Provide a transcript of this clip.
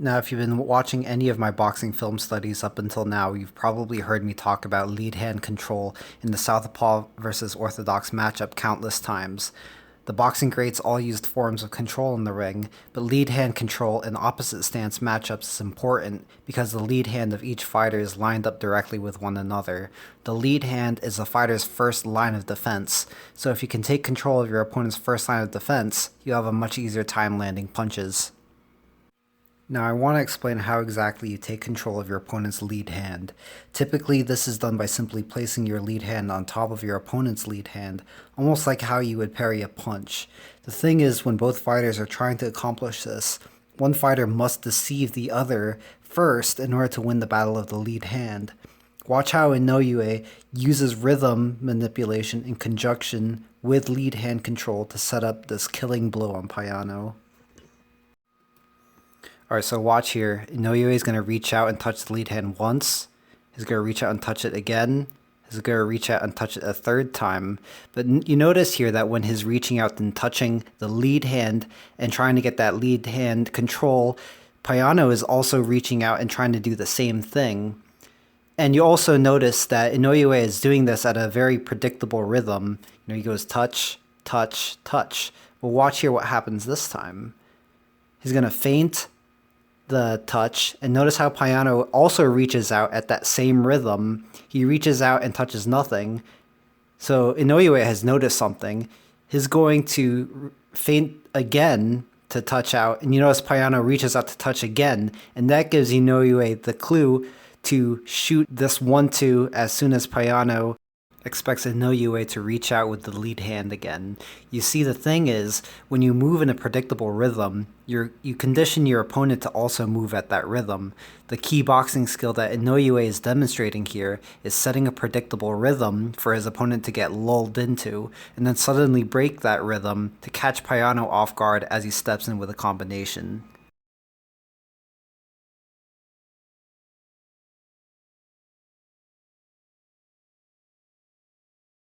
Now, if you've been watching any of my boxing film studies up until now, you've probably heard me talk about lead hand control in the Southpaw versus Orthodox matchup countless times. The boxing greats all used forms of control in the ring, but lead hand control in opposite stance matchups is important because the lead hand of each fighter is lined up directly with one another. The lead hand is the fighter's first line of defense, so if you can take control of your opponent's first line of defense, you have a much easier time landing punches. Now I want to explain how exactly you take control of your opponent's lead hand. Typically this is done by simply placing your lead hand on top of your opponent's lead hand, almost like how you would parry a punch. The thing is, when both fighters are trying to accomplish this, one fighter must deceive the other first in order to win the battle of the lead hand. Watch how Inoue uses rhythm manipulation in conjunction with lead hand control to set up this killing blow on Payano. Alright, so watch here. Inoue is going to reach out and touch the lead hand once. He's going to reach out and touch it again. He's going to reach out and touch it a third time. But you notice here that when he's reaching out and touching the lead hand and trying to get that lead hand control, Payano is also reaching out and trying to do the same thing. And you also notice that Inoue is doing this at a very predictable rhythm. He goes touch, touch, touch. Well, watch here what happens this time. He's going to feint the touch, and notice how Payano also reaches out at that same rhythm. He reaches out and touches nothing. So Inoue has noticed something. He's going to feint again to touch out, and you notice Payano reaches out to touch again, and that gives Inoue the clue to shoot this 1-2 as soon as Payano expects Inoue to reach out with the lead hand again. You see, the thing is, when you move in a predictable rhythm, you condition your opponent to also move at that rhythm. The key boxing skill that Inoue is demonstrating here is setting a predictable rhythm for his opponent to get lulled into, and then suddenly break that rhythm to catch Payano off guard as he steps in with a combination.